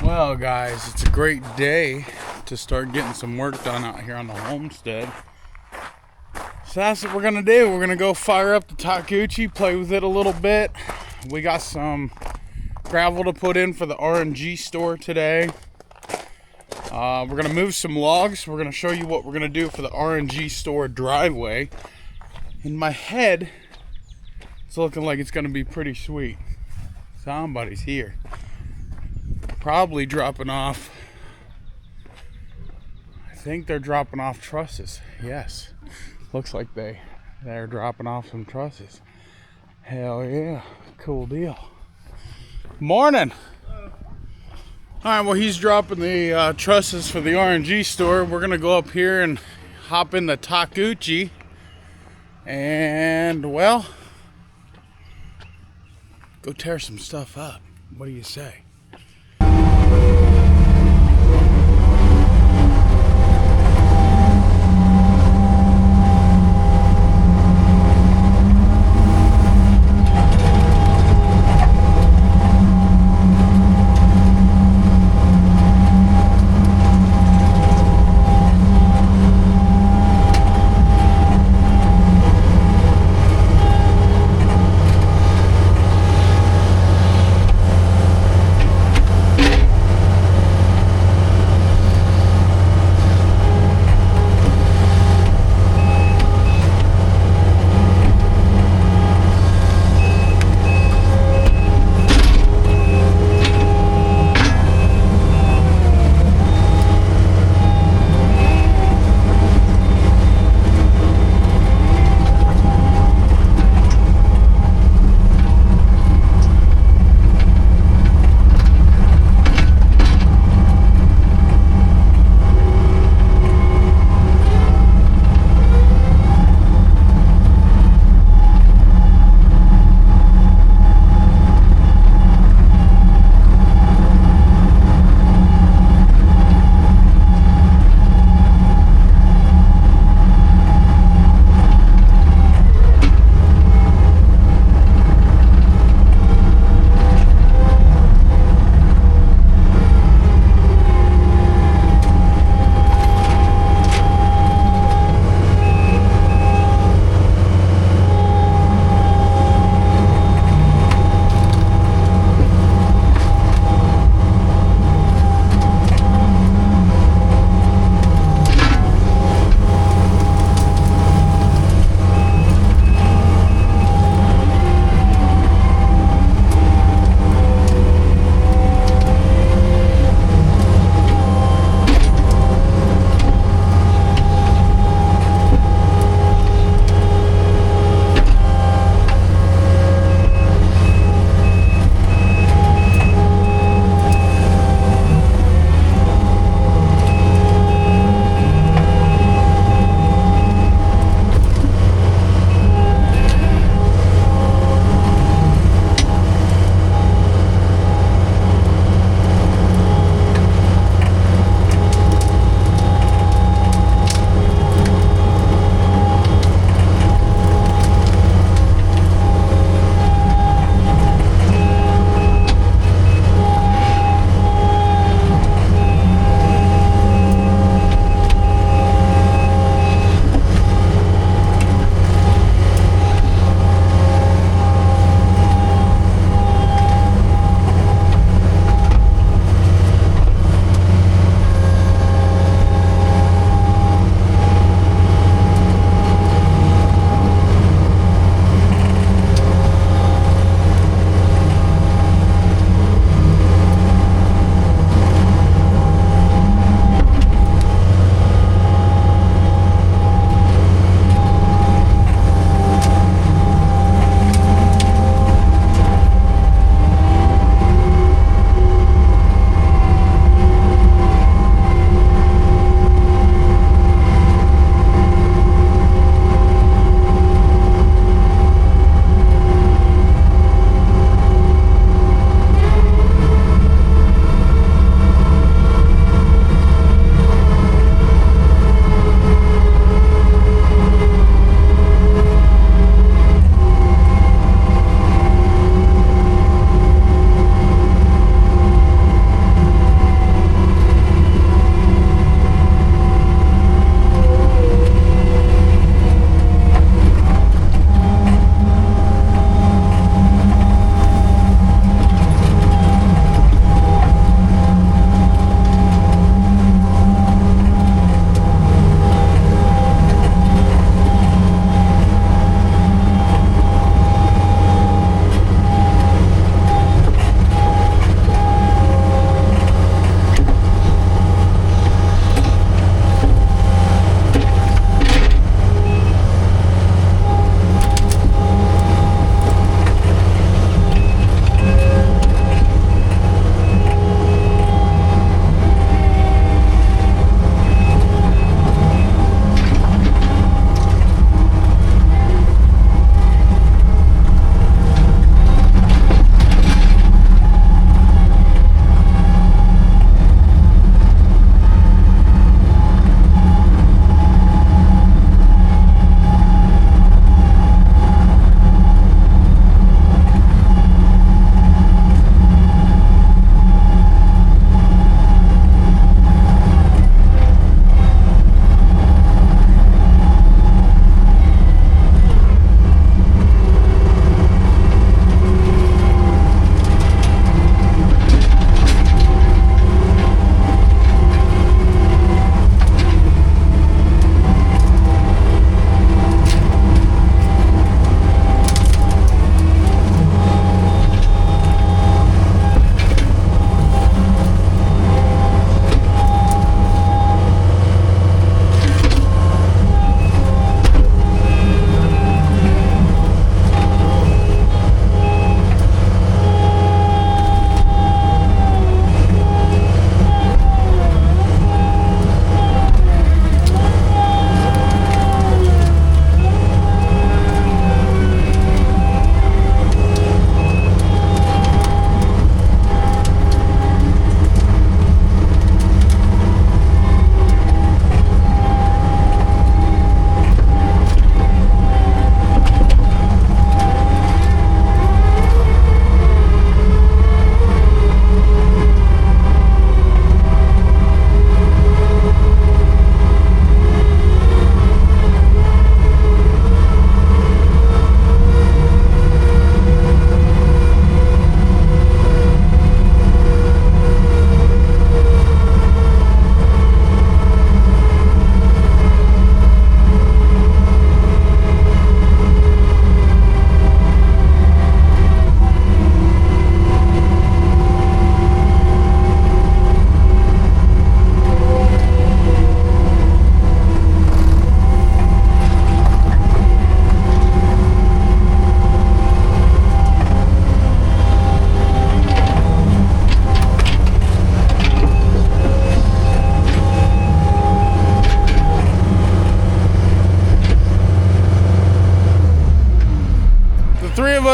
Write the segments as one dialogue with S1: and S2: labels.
S1: Well, guys, it's a great day to start getting some work done out here on the homestead. So that's what we're gonna do. We're gonna go fire up the Takuchi, play with it a little bit. We got some gravel to put in for the R.N.G store today. We're gonna move some logs. We're gonna show you what we're gonna do for the R.N.G store driveway. In my head, it's looking like it's gonna be pretty sweet. Somebody's here. Probably dropping off. I think they're dropping off trusses. Yes, looks like they're dropping off some trusses. Hell yeah, cool deal. Morning. All right, well, he's dropping the trusses for the R.N.G store. We're gonna go up here and hop in the Takuchi, and well, go tear some stuff up. What do you say?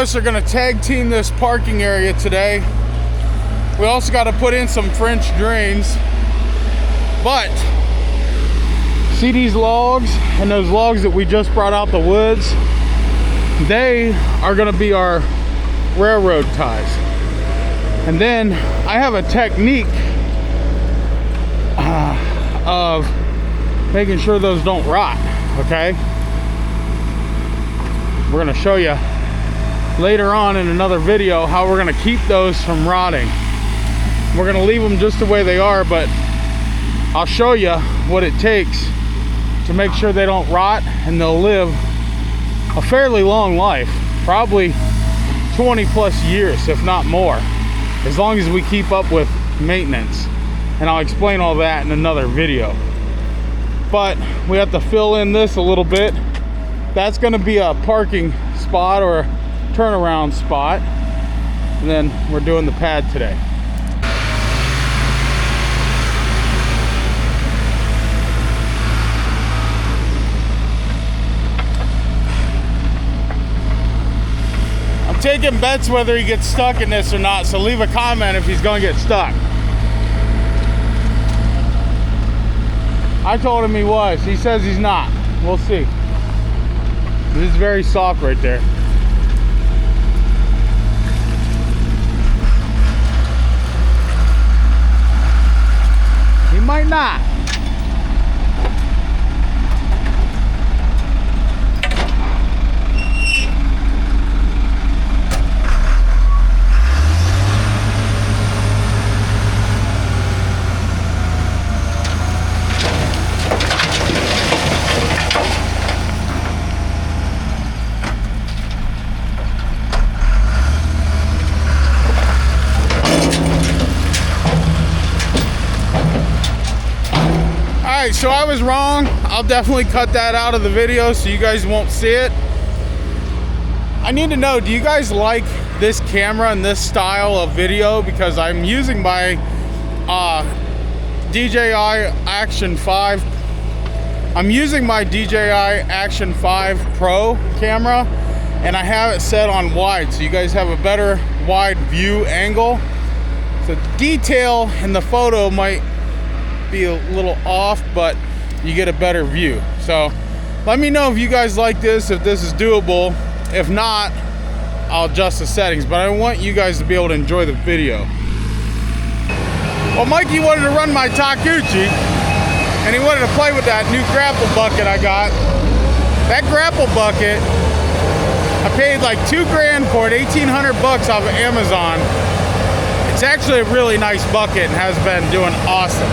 S1: us are gonna tag team this parking area today. We also got to put in some French drains. But see these logs and those logs that we just brought out the woods? They are gonna be our railroad ties. And then I have a technique of making sure those don't rot, okay? We're gonna show you later on in another video how we're gonna keep those from rotting. We're gonna leave them just the way they are, but I'll show you what it takes to make sure they don't rot and they'll live a fairly long life, probably 20 plus years, if not more, as long as we keep up with maintenance. And I'll explain all that in another video. But we have to fill in this a little bit. That's gonna be a parking spot or a turnaround spot. And then we're doing the pad today. I'm taking bets whether he gets stuck in this or not, so leave a comment if he's gonna get stuck. I told him he was. He says he's not. We'll see. This is very soft right there. He might not. So I was wrong. I'll definitely cut that out of the video so you guys won't see it. I need to know, do you guys like this camera and this style of video? Because I'm using my DJI Action 5. I'm using my DJI Action 5 Pro camera, and I have it set on wide, so you guys have a better wide view angle. So detail in the photo might be a little off, but you get a better view. So let me know if you guys like this, if this is doable. If not, I'll adjust the settings, but I want you guys to be able to enjoy the video. Well, Mikey wanted to run my Takuchi, and he wanted to play with that new grapple bucket I got. That grapple bucket, I paid like $2 grand for it, 1,800 bucks off of Amazon. It's actually a really nice bucket and has been doing awesome.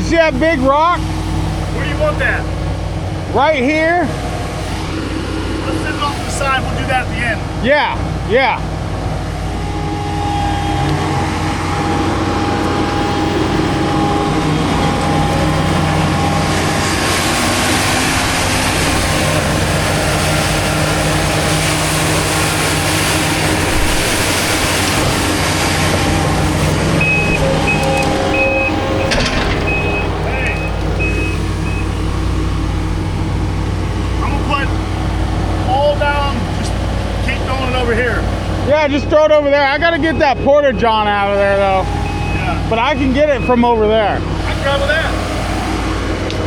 S1: See that big rock?
S2: Where do you want that?
S1: Right here.
S2: Let's send it off to the side. We'll do that at the end.
S1: Yeah, yeah. Yeah, just throw it over there. I gotta get that porta john out of there though.
S2: Yeah.
S1: But I can get it from over there.
S2: I can grab with that.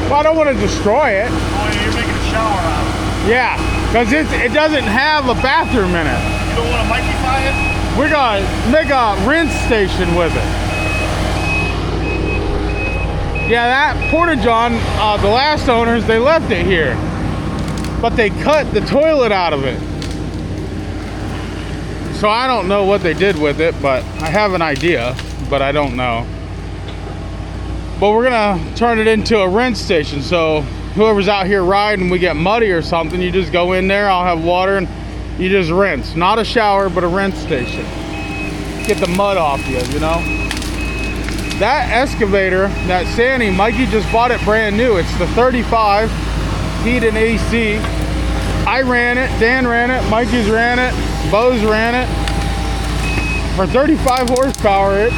S1: Well, I don't want to destroy it.
S2: Oh, yeah, you're making a shower out of it.
S1: Yeah, because it doesn't have a bathroom in it.
S2: You don't want to microfy it?
S1: We're gonna make a rinse station with it. Yeah, that porta john, the last owners, they left it here. But they cut the toilet out of it. So I don't know what they did with it, but I have an idea, but I don't know. But we're gonna turn it into a rinse station. So whoever's out here riding, we get muddy or something, you just go in there, I'll have water, and you just rinse. Not a shower, but a rinse station. Get the mud off you, you know? That excavator, that Sandy, Mikey just bought it brand new. It's the 35, heat and AC. I ran it, Dan ran it, Mikey's ran it, Bo's ran it. For 35 horsepower, it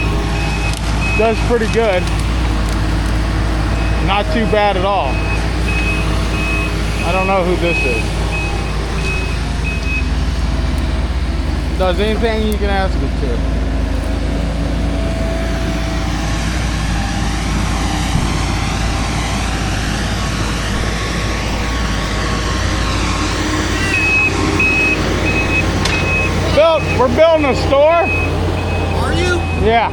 S1: does pretty good. Not too bad at all. I don't know who this is. Does anything you can ask it to. We're building a store.
S2: Are you?
S1: Yeah.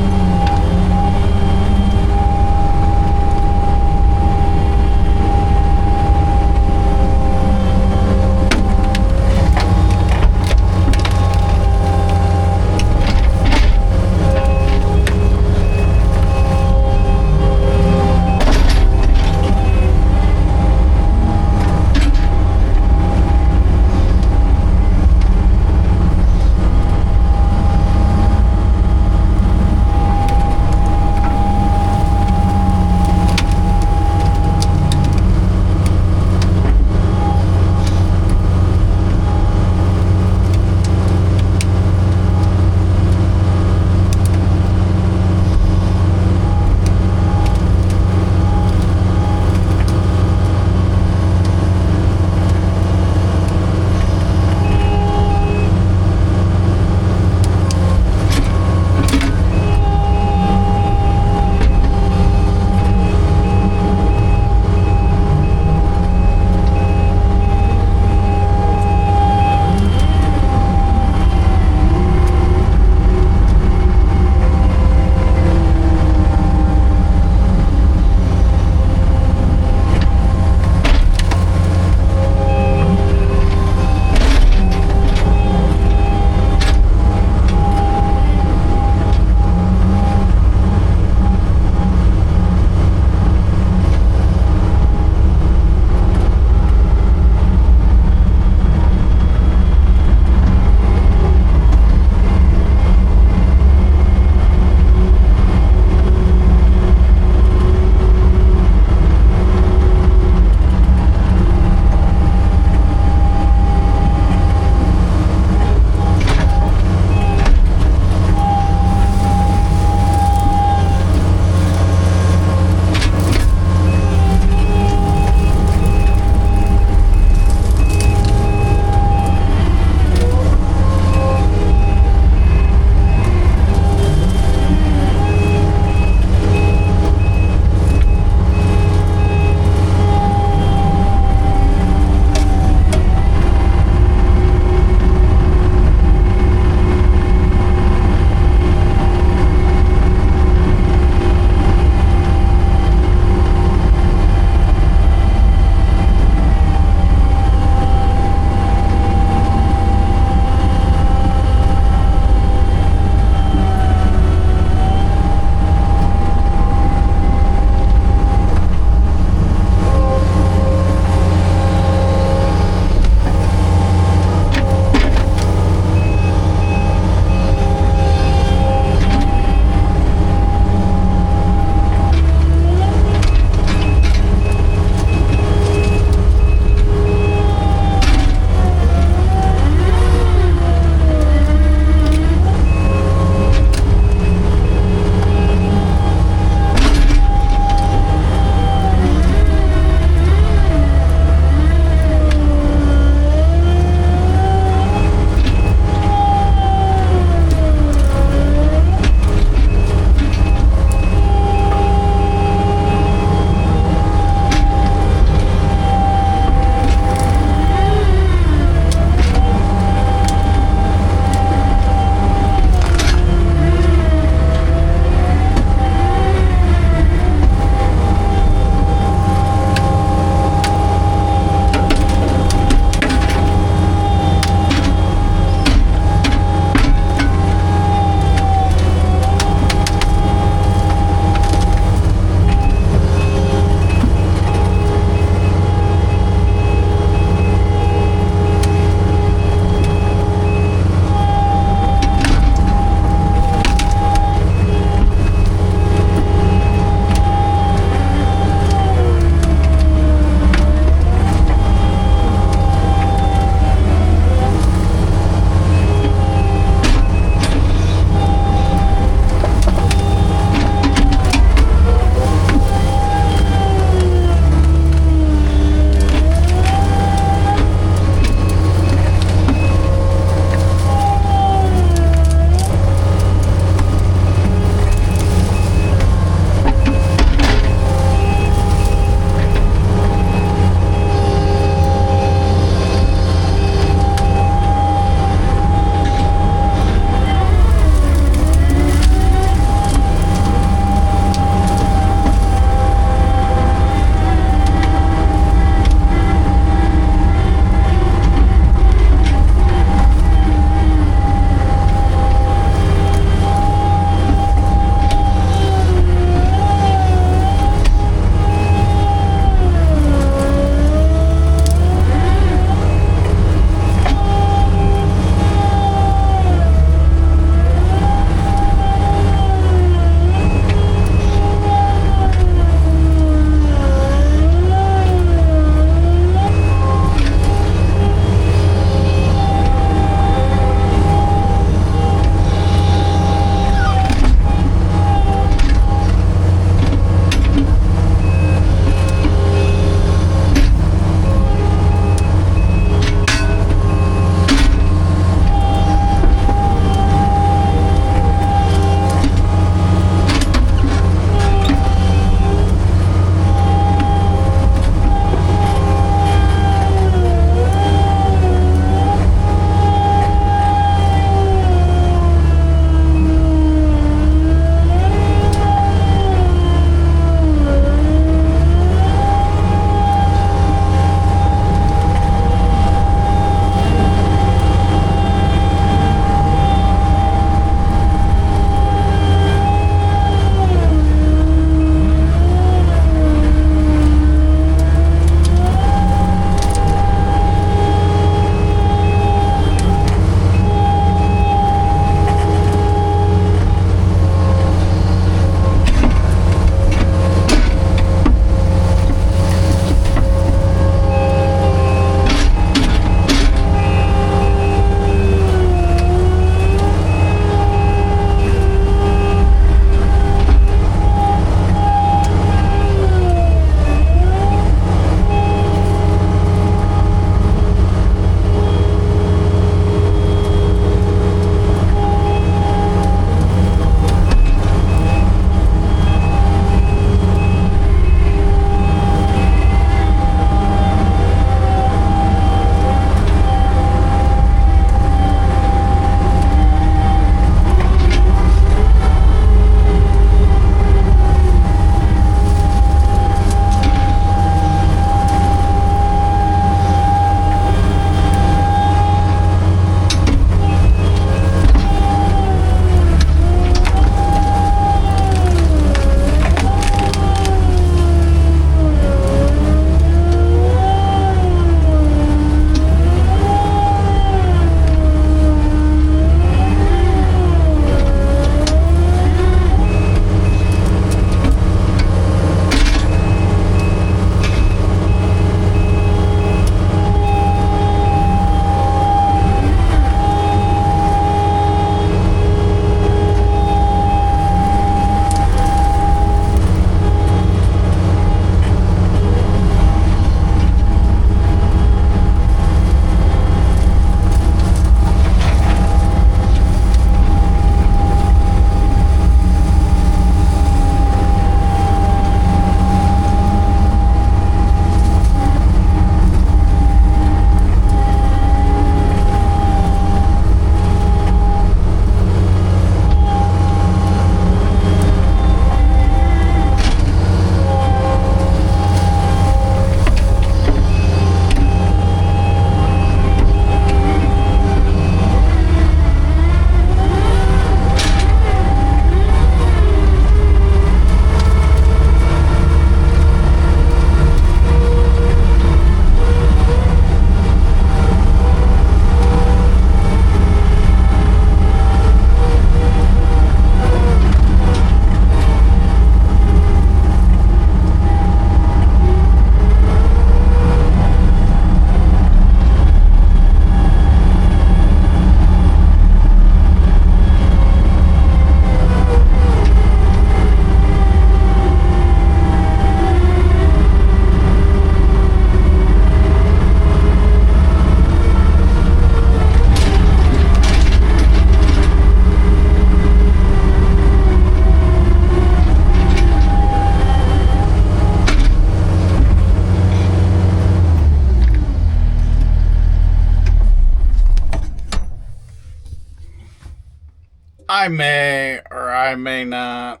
S1: I may or I may not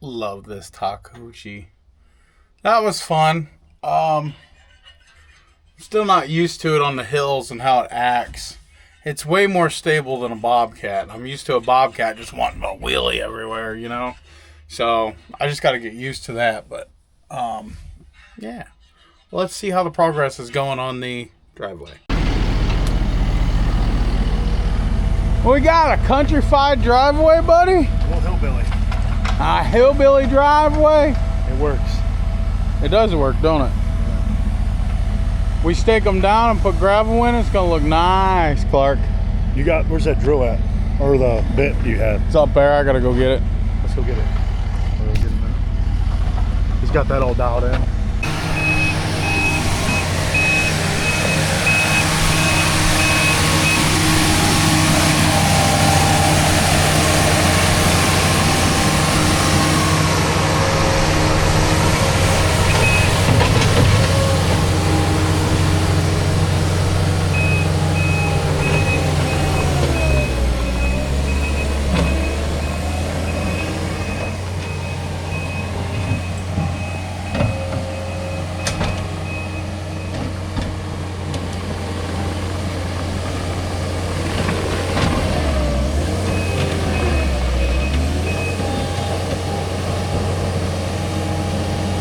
S1: love this Takuchi. That was fun. Still not used to it on the hills and how it acts. It's way more stable than a Bobcat. I'm used to a Bobcat just wanting to wheelie everywhere, you know? So I just got to get used to that. But, yeah. Well, let's see how the progress is going on the driveway. We got a countrified driveway, buddy?
S2: Well, hillbilly.
S1: A hillbilly driveway?
S2: It works.
S1: It does work, don't it? We stake them down and put gravel in, it's gonna look nice, Clark.
S2: You got, where's that drill at? Or the bit you had?
S1: It's up there, I gotta go get it.
S2: Let's go get it. He's got that all dialed in.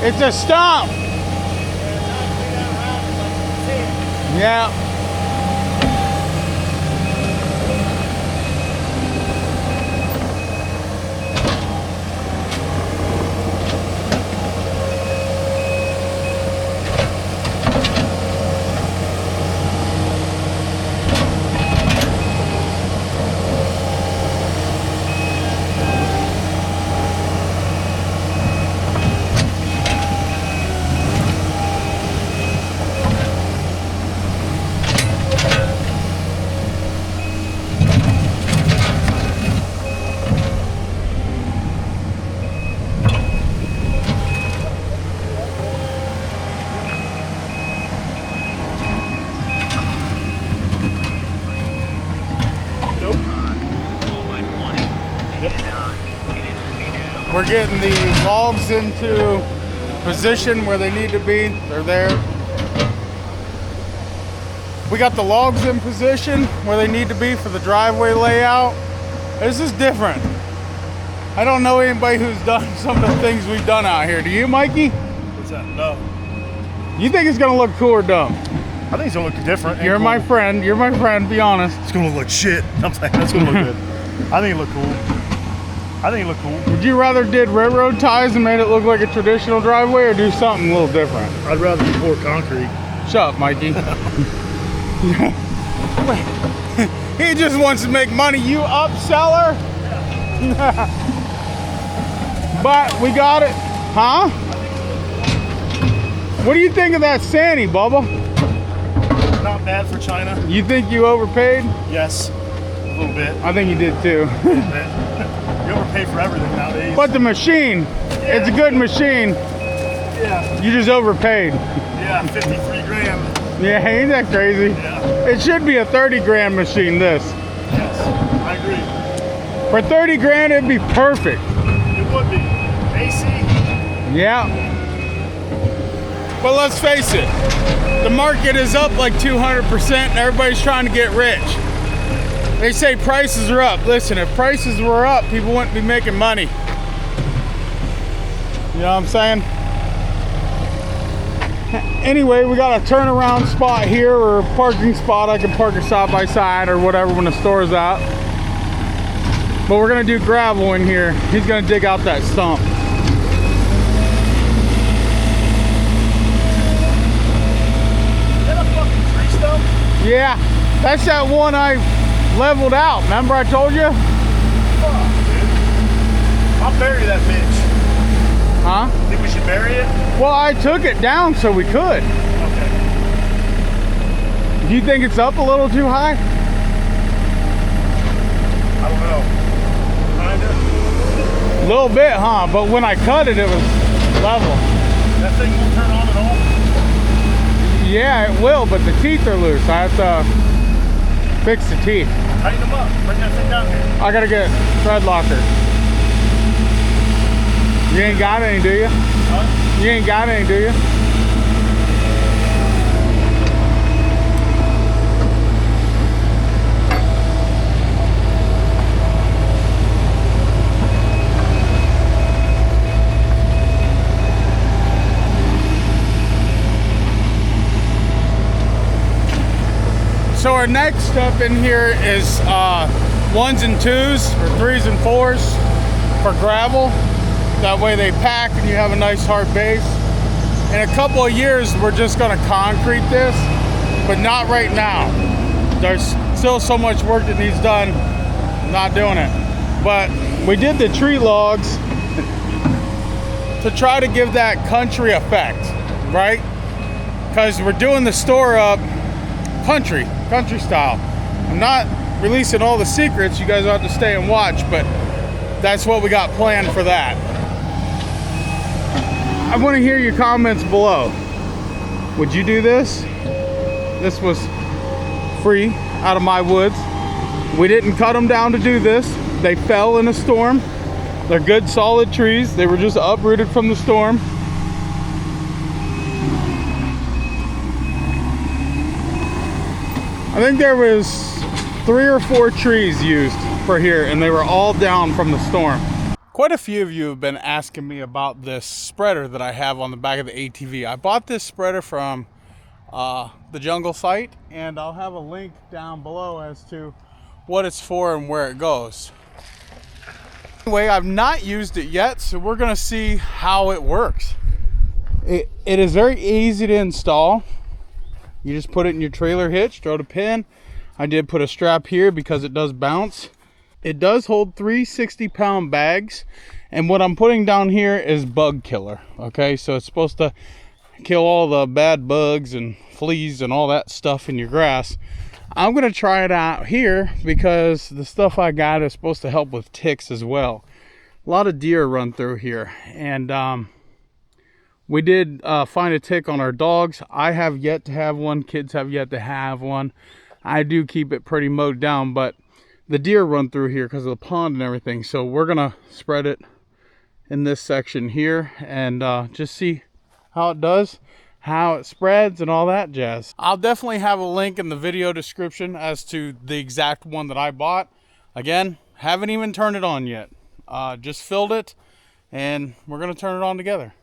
S1: It's a stump. Yeah. We're getting the logs into position where they need to be. They're there. We got the logs in position where they need to be for the driveway layout. This is different. I don't know anybody who's done some of the things we've done out here. Do you, Mikey?
S2: What's that? No.
S1: You think it's gonna look cool or dumb?
S2: I think it's gonna look different.
S1: You're
S2: cool.
S1: my friend. You're my friend. Be honest.
S2: It's gonna look like shit. I'm saying that's gonna look good. I think it looked cool. I think it looked cool.
S1: Would you rather did railroad ties and made it look like a traditional driveway, or do something a little different?
S2: I'd rather pour concrete.
S1: Shut up, Mikey. He just wants to make money. You upseller? But we got it. Huh? What do you think of that Sandy, Bubba?
S2: Not bad for China.
S1: You think you overpaid?
S2: Yes. A little bit.
S1: I think you did too.
S2: A little bit. You overpay for everything nowadays.
S1: But the machine, it's a good machine.
S2: Yeah.
S1: You just overpaid.
S2: Yeah, 53 grand.
S1: Yeah, ain't that crazy?
S2: Yeah.
S1: It should be a 30 grand machine, this.
S2: Yes, I agree.
S1: For 30 grand, it'd be perfect.
S2: It would be. AC.
S1: Yeah. But let's face it, the market is up like 200% and everybody's trying to get rich. They say prices are up. Listen, if prices were up, people wouldn't be making money. You know what I'm saying? Anyway, we got a turnaround spot here, or a parking spot. I can park it side by side or whatever when the store's out. But we're gonna do gravel in here. He's gonna dig out that stump.
S2: Is that a fucking tree stump?
S1: Yeah, that's that one I leveled out. Remember I told you?
S2: Fuck, dude. I'll bury that bitch.
S1: Huh?
S2: Think we should bury it?
S1: Well, I took it down so we could.
S2: Okay.
S1: Do you think it's up a little too high?
S2: I don't know. Kinda.
S1: A little bit, huh? But when I cut it, it was level.
S2: That thing won't turn on at all?
S1: Yeah, it will, but the teeth are loose. I have to fix the teeth.
S2: Tighten them up. Bring that thing down here.
S1: I gotta get thread locker. You ain't got any, do you?
S2: Huh?
S1: You ain't got any, do you? So our next step in here is 1s and 2s or 3s and 4s for gravel. That way they pack and you have a nice hard base. In a couple of years we're just gonna concrete this, but not right now. There's still so much work that needs done. I'm not doing it. But we did the tree logs to try to give that country effect, right? Because we're doing the store up country style. I'm not releasing all the secrets. You guys will have to stay and watch, but that's what we got planned for that. I want to hear your comments below. Would you do this? This was free out of my woods. We didn't cut them down to do this. They fell in a storm. They're good solid trees. They were just uprooted from the storm. I think there was 3 or 4 trees used for here, and they were all down from the storm. Quite a few of you have been asking me about this spreader that I have on the back of the ATV. I bought this spreader from the jungle site, and I'll have a link down below as to what it's for and where it goes. Anyway, I've not used it yet, so we're gonna see how it works. It is very easy to install. You just put it in your trailer hitch, throw the pin. I did put a strap here because it does bounce. It does hold 3 60-pound bags, and what I'm putting down here is bug killer. Okay, so it's supposed to kill all the bad bugs and fleas and all that stuff in your grass. I'm gonna try it out here because the stuff I got is supposed to help with ticks as well. A lot of deer run through here, and we did find a tick on our dogs. I have yet to have one. Kids have yet to have one. I do keep it pretty mowed down, but the deer run through here because of the pond and everything. So we're gonna spread it in this section here and just see how it does, how it spreads and all that jazz. I'll definitely have a link in the video description as to the exact one that I bought. Again, haven't even turned it on yet. Just filled it, and we're gonna turn it on together.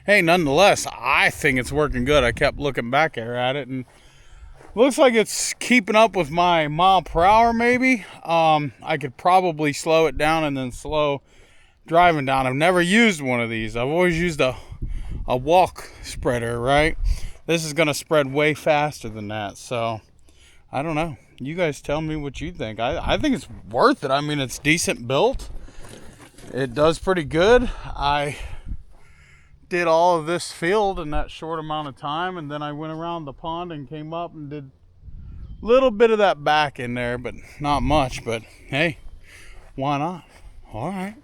S1: hey, nonetheless, I think it's working good. I kept looking back there at it, and looks like it's keeping up with my mile per hour, maybe. I could probably slow it down and then slow driving down. I've never used one of these. I've always used a walk spreader, right? This is going to spread way faster than that, so I don't know. You guys tell me what you think. I think it's worth it. I mean, it's decent built. It does pretty good. I did all of this field in that short amount of time, and then I went around the pond and came up and did a little bit of that back in there, but not much. But hey, why not? All right.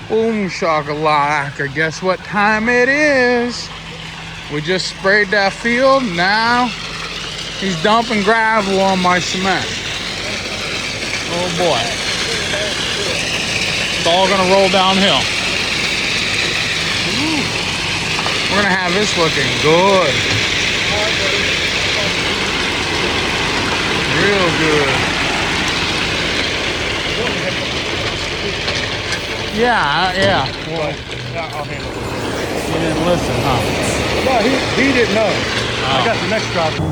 S1: Boom shakalaka. Guess what time it is? We just sprayed that field. Now he's dumping gravel on my cement. Oh boy. It's all gonna roll downhill. Ooh. We're gonna have this looking good. Real good. Yeah.
S2: Well, I'll handle it.
S1: You didn't listen, huh?
S2: No, he didn't know. I got the next driver.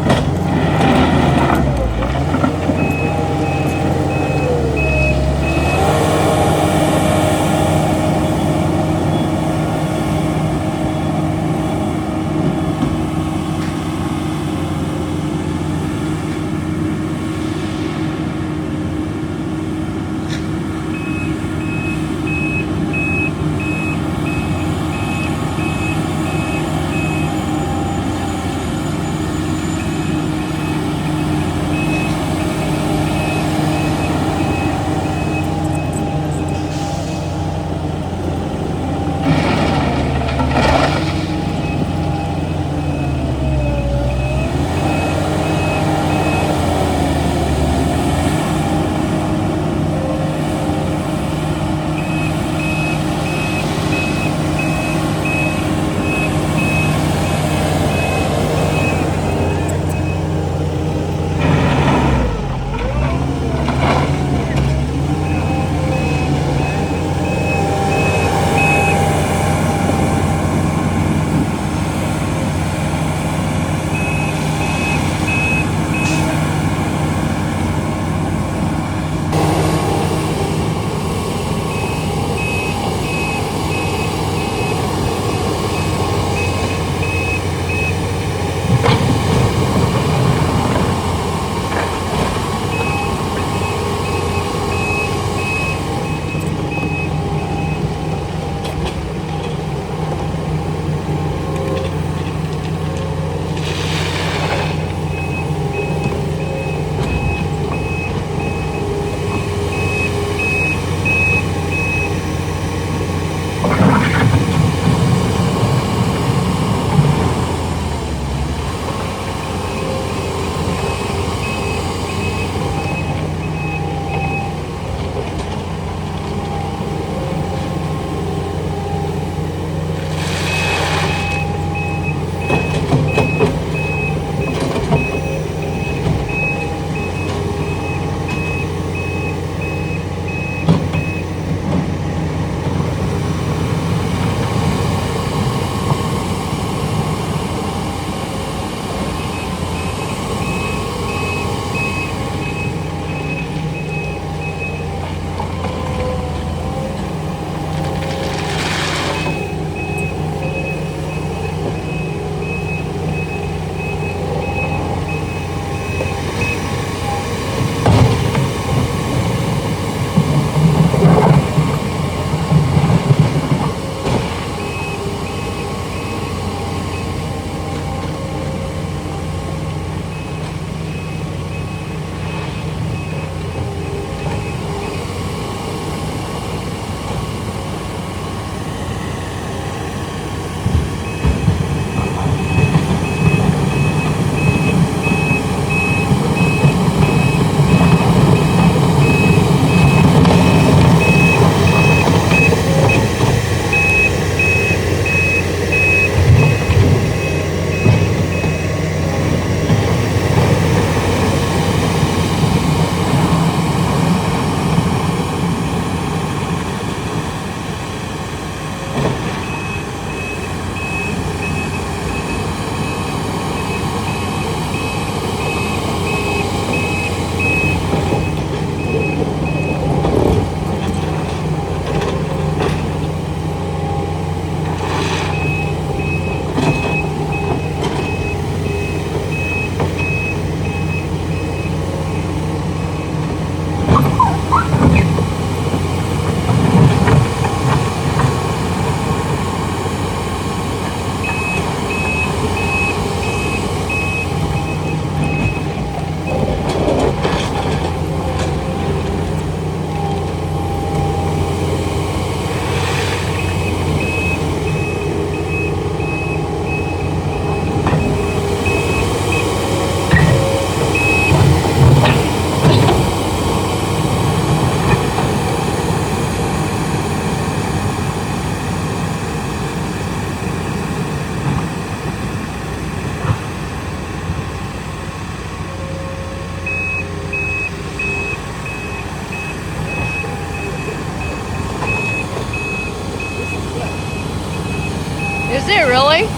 S3: Is it really?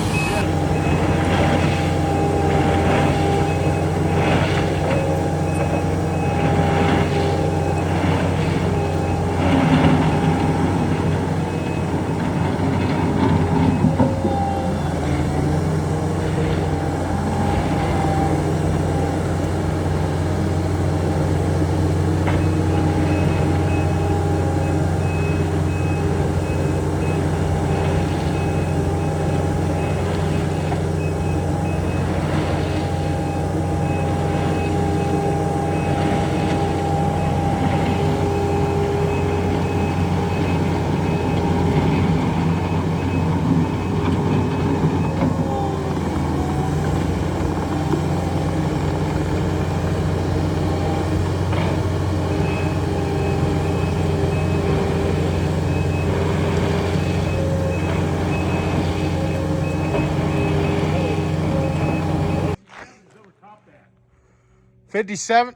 S1: $57,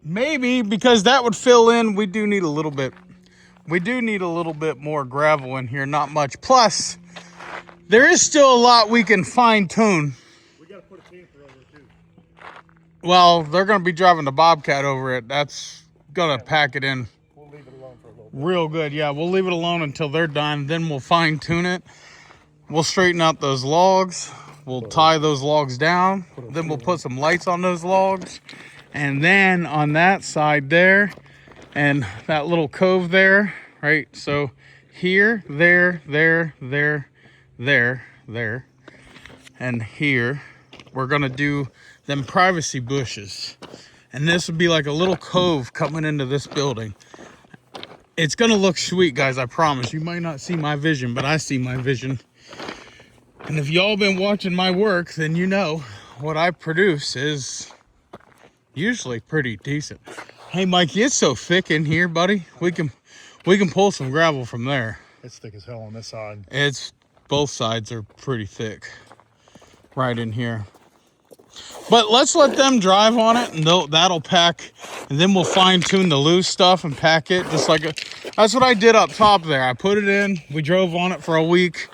S1: maybe, because that would fill in. We do need a little bit. We do need a little bit more gravel in here. Not much. Plus, there is still a lot we can fine tune.
S2: We got to put a camper over it too.
S1: Well, they're going to be driving the Bobcat over it. That's going to pack it in.
S2: We'll leave it alone for a little bit.
S1: Real good. Yeah, we'll leave it alone until they're done. Then we'll fine tune it. We'll straighten out those logs. We'll tie those logs down. Then we'll put some lights on those logs. And then on that side there, and that little cove there, right? So here, there, and here, we're gonna do them privacy bushes. And this would be like a little cove coming into this building. It's gonna look sweet, guys, I promise. You might not see my vision, but I see my vision. And if y'all been watching my work, then you know what I produce is usually pretty decent. Hey, Mikey, it's so thick in here, buddy. We can pull some gravel from there.
S2: It's thick as hell on this side.
S1: It's both sides are pretty thick right in here. But let's let them drive on it, and that'll pack. And then we'll fine tune the loose stuff and pack it just like that's what I did up top there. I put it in. We drove on it for a week.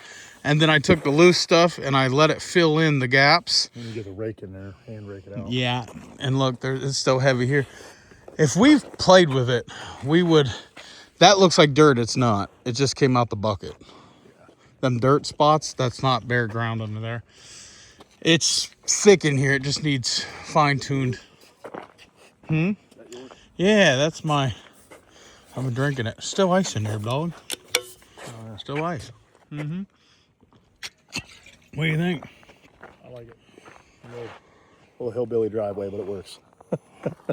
S1: And then I took the loose stuff and I let it fill in the gaps.
S2: And you get a rake in there, hand rake it out.
S1: Yeah, and look, it's still heavy here. If we've played with it, we would, that looks like dirt, it's not. It just came out the bucket. Yeah. Them dirt spots, that's not bare ground under there. It's thick in here, it just needs fine-tuned. Yeah, that's my, I've been drinking it. Still ice in there, dog. Still ice. What do you think?
S2: I like it. A little hillbilly driveway, but it works.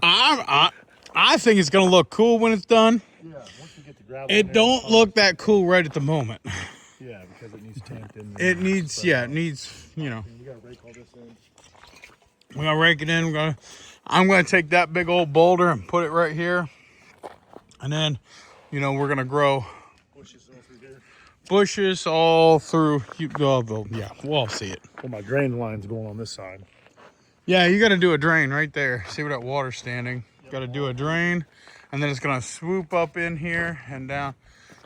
S1: I think it's gonna look cool when it's done.
S2: Yeah, once you get the gravel.
S1: It don't look that cool right at the moment.
S2: Yeah, because it needs tamped in.
S1: It needs, yeah, it needs, you know.
S2: You gotta rake all this in.
S1: We're gonna rake it in. I'm gonna take that big old boulder and put it right here, and then, you know, we're gonna grow
S2: Bushes all through there.
S1: Bushes all through. Yeah, we'll all see it.
S2: Well, my drain line's going on this side.
S1: Yeah, you got to do a drain right there. See where that water's standing? Got to do a drain, and then it's gonna swoop up in here and down.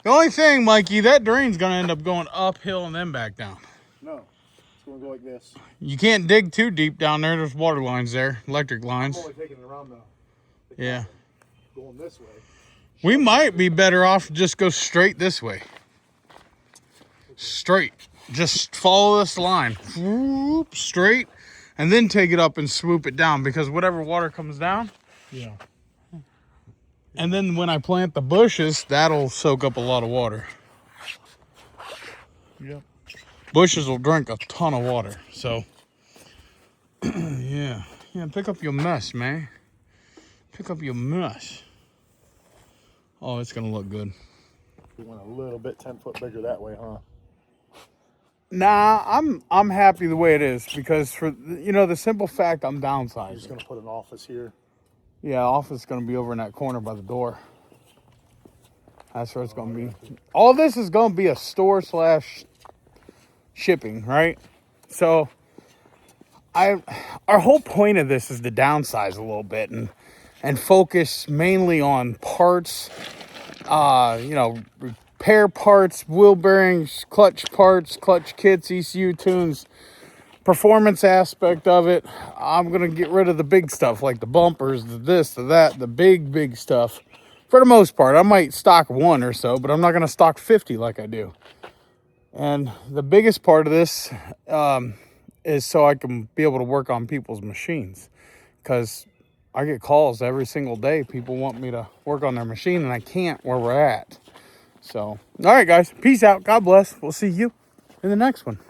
S1: The only thing, Mikey, that drain's gonna end up going uphill and then back down.
S2: No, it's gonna go like this.
S1: You can't dig too deep down there. There's water lines there, electric lines.
S2: I'm only taking it around the
S1: Yeah.
S2: going this way.
S1: We might be better off to just go straight this way. Straight. Just follow this line. Whoop, straight. And then take it up and swoop it down, because whatever water comes down.
S2: Yeah.
S1: And then when I plant the bushes, that'll soak up a lot of water.
S2: Yep.
S1: Bushes will drink a ton of water. So, yeah. Yeah, pick up your mess, man. Pick up your mess. Oh, it's going to look good.
S2: We went a little bit 10 foot bigger that way, huh?
S1: Nah, I'm happy the way it is, because for, you know, the simple fact I'm downsizing.
S2: You're just gonna put an office here.
S1: Yeah, office is gonna be over in that corner by the door. That's where it's gonna be. All this is gonna be a store / shipping, right? So our whole point of this is to downsize a little bit and focus mainly on parts, you know, repair parts, wheel bearings, clutch parts, clutch kits, ECU tunes, performance aspect of it. I'm going to get rid of the big stuff like the bumpers, the this, the that, the big stuff. For the most part, I might stock 1 or so, but I'm not going to stock 50 like I do. And the biggest part of this is so I can be able to work on people's machines, because I get calls every single day. People want me to work on their machine, and I can't where we're at. So, all right, guys. Peace out. God bless. We'll see you in the next one.